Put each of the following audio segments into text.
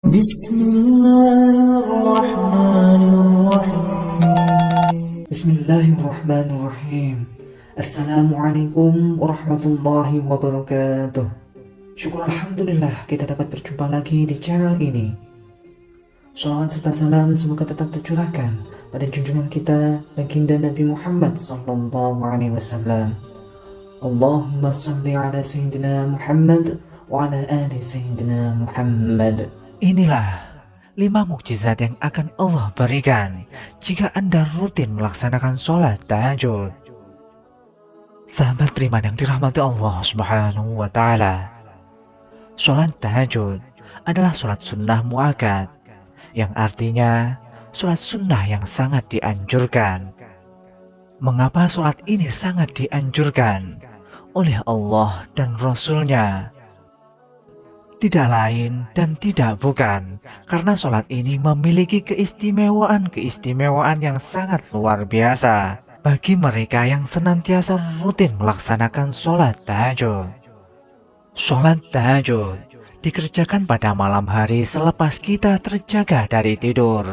بسم الله الرحمن الرحيم بسم الله الرحمن الرحيم. Assalamualaikum warahmatullahi wabarakatuh. Syukur Alhamdulillah kita dapat berjumpa lagi di channel ini. Salawat serta salam semoga tetap tercurahkan pada junjungan kita baginda Nabi Muhammad sallallahu alaihi wasallam. Allahumma salli ala Sayyidina Muhammad wa ala ali Sayyidina Muhammad. Inilah 5 mukjizat yang akan Allah berikan jika Anda rutin melaksanakan sholat tahajud. Sahabat beriman yang dirahmati Allah Subhanahu wa Ta'ala, sholat tahajud adalah sholat sunnah muakkad, yang artinya sholat sunnah yang sangat dianjurkan. Mengapa sholat ini sangat dianjurkan oleh Allah dan Rasul-Nya? Tidak lain dan tidak bukan karena sholat ini memiliki keistimewaan yang sangat luar biasa bagi mereka yang senantiasa rutin melaksanakan sholat tahajud. Sholat tahajud dikerjakan pada malam hari selepas kita terjaga dari tidur.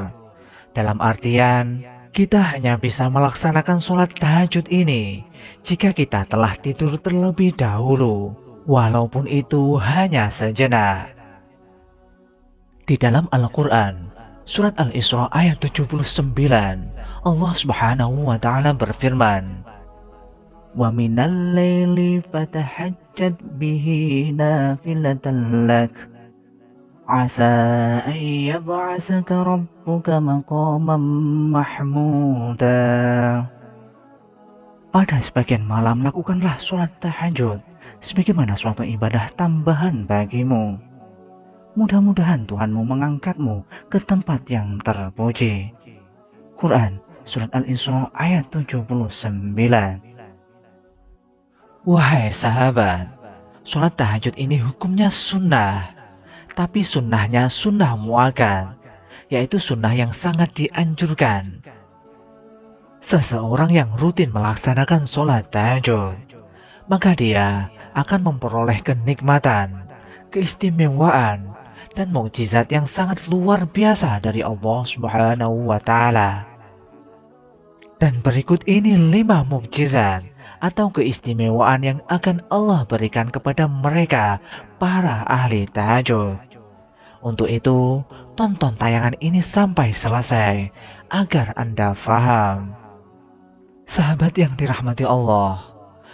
Dalam artian, kita hanya bisa melaksanakan sholat tahajud ini jika kita telah tidur terlebih dahulu, walaupun itu hanya sejenak. Di dalam Al-Quran, surat Al-Isra ayat 79, Allah Subhanahu wa Ta'ala berfirman, "Wa minal laili fatahajjad bihi nafilatan lak, asa an yab'asaka rabbuka maqaman mahmuda." Pada sebagian malam lakukanlah sholat tahajud sebagaimana suatu ibadah tambahan bagimu. Mudah-mudahan Tuhanmu mengangkatmu ke tempat yang terpuji. Quran surat Al-Isra ayat 79. Wahai sahabat, sholat tahajud ini hukumnya sunnah, tapi sunnahnya sunnah muakkad, yaitu sunnah yang sangat dianjurkan. Seseorang yang rutin melaksanakan sholat tahajud, maka dia akan memperoleh kenikmatan, keistimewaan, dan mukjizat yang sangat luar biasa dari Allah Subhanahu wa Ta'ala. Dan berikut ini 5 mukjizat atau keistimewaan yang akan Allah berikan kepada mereka, para ahli tahajud. Untuk itu, tonton tayangan ini sampai selesai agar Anda faham. Sahabat yang dirahmati Allah,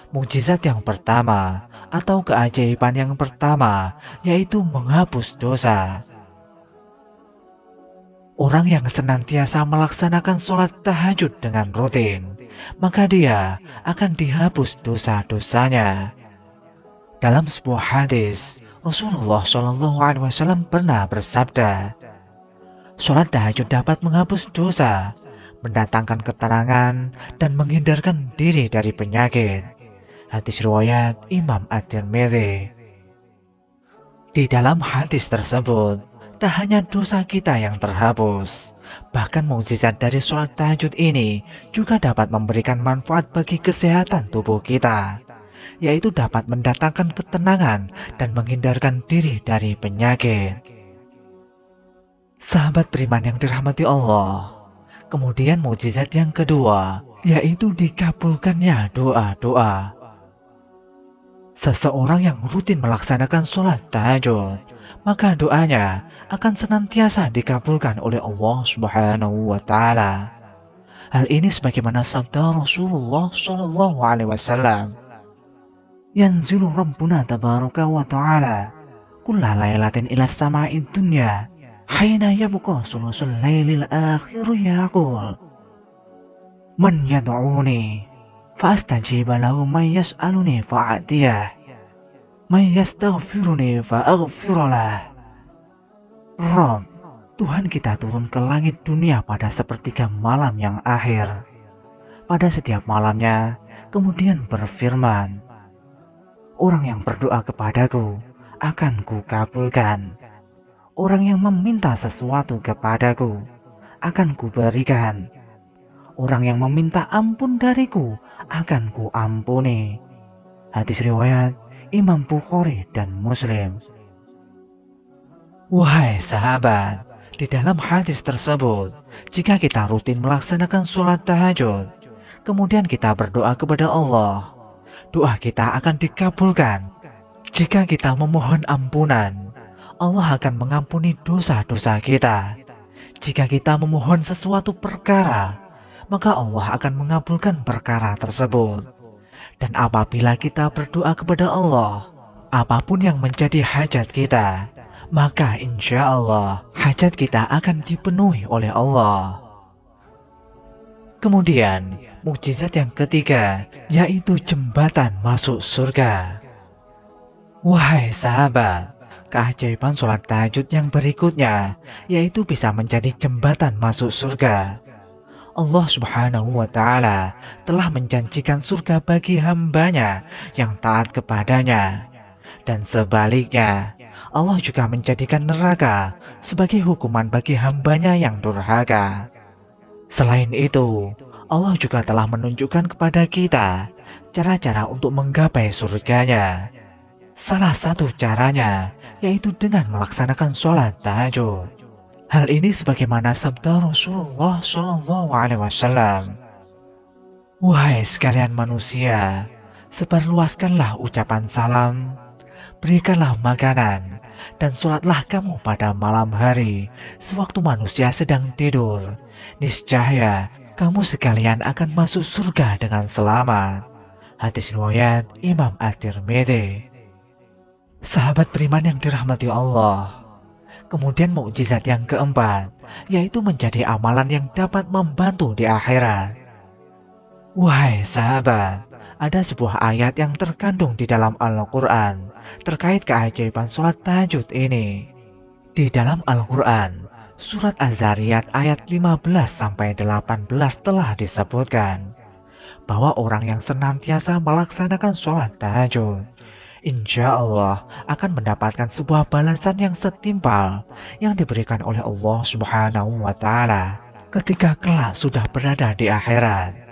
mukjizat yang pertama atau keajaiban yang pertama yaitu menghapus dosa. Orang yang senantiasa melaksanakan sholat tahajud dengan rutin, maka dia akan dihapus dosa-dosanya. Dalam sebuah hadis, Rasulullah SAW pernah bersabda, "Sholat tahajud dapat menghapus dosa, mendatangkan ketenangan, dan menghindarkan diri dari penyakit." Hadis riwayat Imam At-Tirmidzi. Di dalam hadis tersebut, tak hanya dosa kita yang terhapus, bahkan mukjizat dari sholat tahajud ini juga dapat memberikan manfaat bagi kesehatan tubuh kita, yaitu dapat mendatangkan ketenangan dan menghindarkan diri dari penyakit. Sahabat beriman yang dirahmati Allah, kemudian mukjizat yang kedua yaitu dikabulkannya doa-doa. Seseorang yang rutin melaksanakan sholat tahajud, maka doanya akan senantiasa dikabulkan oleh Allah Subhanahu wa Ta'ala. Hal ini sebagaimana sabda Rasulullah sallallahu alaihi wasallam, "Yanzilu Rabbuna tabaraka wa ta'ala kulla lailatin ila sama'id dunya hina yabqa sulusul lailil akhir yaqul man yad'uni fa'astajiba lahu man yas'aluni fa'atiyah man yastaghfiruni fa'aghfiralah." Rabb, Tuhan kita turun ke langit dunia pada sepertiga malam yang akhir. Pada setiap malamnya, kemudian berfirman, "Orang yang berdoa kepadaku akan kukabulkan. Orang yang meminta sesuatu kepadaku akan kuberikan. Orang yang meminta ampun dariku akan kuampuni." Hadis riwayat Imam Bukhari dan Muslim. Wahai sahabat, di dalam hadis tersebut, jika kita rutin melaksanakan sholat tahajud, kemudian kita berdoa kepada Allah, doa kita akan dikabulkan. Jika kita memohon ampunan, Allah akan mengampuni dosa-dosa kita. Jika kita memohon sesuatu perkara, maka Allah akan mengabulkan perkara tersebut. Dan apabila kita berdoa kepada Allah, apapun yang menjadi hajat kita, maka insya Allah hajat kita akan dipenuhi oleh Allah. Kemudian, mukjizat yang ketiga, yaitu jembatan masuk surga. Wahai sahabat, keajaiban sholat tahajud yang berikutnya, yaitu bisa menjadi jembatan masuk surga. Allah Subhanahu wa Ta'ala telah menjanjikan surga bagi hambanya yang taat kepadanya. Dan sebaliknya, Allah juga menjadikan neraka sebagai hukuman bagi hambanya yang durhaka. Selain itu, Allah juga telah menunjukkan kepada kita cara-cara untuk menggapai surganya. Salah satu caranya yaitu dengan melaksanakan sholat tahajud. Hal ini sebagaimana sabda Rasulullah SAW. Wahai sekalian manusia, sebarluaskanlah ucapan salam, berikanlah makanan, dan sholatlah kamu pada malam hari, sewaktu manusia sedang tidur. Niscaya kamu sekalian akan masuk surga dengan selamat. Hadis riwayat Imam At-Tirmidzi. Sahabat beriman yang dirahmati Allah, kemudian mukjizat yang keempat, yaitu menjadi amalan yang dapat membantu di akhirat. Wahai sahabat, ada sebuah ayat yang terkandung di dalam Al-Quran terkait keajaiban sholat tahajud ini. Di dalam Al-Quran, surat Az-Zariyat ayat 15-18 telah disebutkan bahwa orang yang senantiasa melaksanakan sholat tahajud, insya Allah akan mendapatkan sebuah balasan yang setimpal yang diberikan oleh Allah Subhanahu wa Ta'ala ketika kelak sudah berada di akhirat.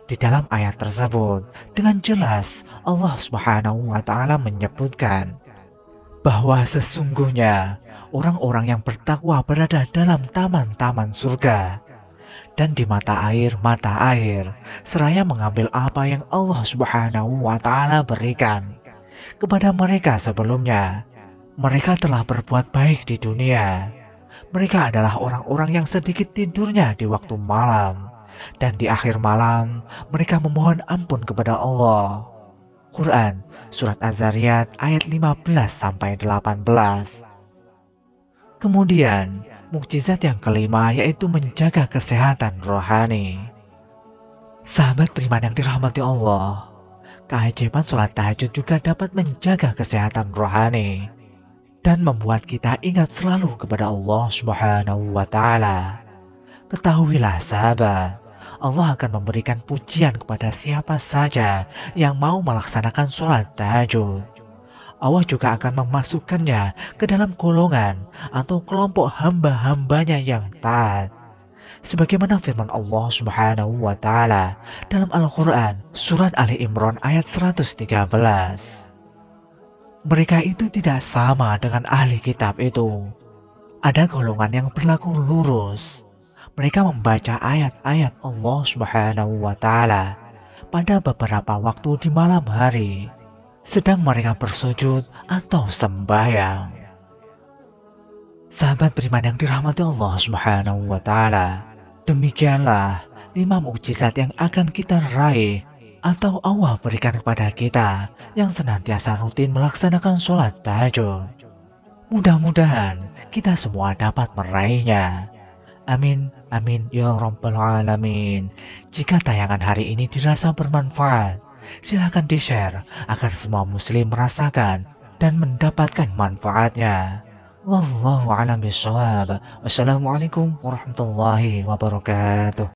Di dalam ayat tersebut, dengan jelas Allah Subhanahu wa Ta'ala menyebutkan bahwa sesungguhnya orang-orang yang bertakwa berada dalam taman-taman surga, dan di mata air seraya mengambil apa yang Allah Subhanahu wa Ta'ala berikan kepada mereka sebelumnya. Mereka telah berbuat baik di dunia. Mereka adalah orang-orang yang sedikit tidurnya di waktu malam, dan di akhir malam mereka memohon ampun kepada Allah. Quran Surat Az-Zariyat ayat 15-18. Kemudian mukjizat yang kelima yaitu menjaga kesehatan rohani. Sahabat beriman yang dirahmati Allah, keajaiban sholat tahajud juga dapat menjaga kesehatan rohani dan membuat kita ingat selalu kepada Allah Subhanahu wa Ta'ala. Ketahuilah sahabat, Allah akan memberikan pujian kepada siapa saja yang mau melaksanakan sholat tahajud. Allah juga akan memasukkannya ke dalam golongan atau kelompok hamba-hambanya yang taat. Sebagaimana firman Allah Subhanahu wa Ta'ala dalam Al-Quran Surat Ali Imran ayat 113. Mereka itu tidak sama dengan ahli kitab itu. Ada golongan yang berlaku lurus. Mereka membaca ayat-ayat Allah Subhanahu wa Ta'ala pada beberapa waktu di malam hari, sedang mereka bersujud atau sembahyang. Sahabat beriman yang dirahmati Allah Subhanahu wa Ta'ala, demikianlah 5 mukjizat yang akan kita raih atau Allah berikan kepada kita yang senantiasa rutin melaksanakan sholat tahajud. Mudah-mudahan kita semua dapat meraihnya. Amin, amin, ya rabbal alamin. Jika tayangan hari ini dirasa bermanfaat, silakan di-share agar semua muslim merasakan dan mendapatkan manfaatnya. Wallahu a'lam bishawab. Wassalamualaikum warahmatullahi wabarakatuh.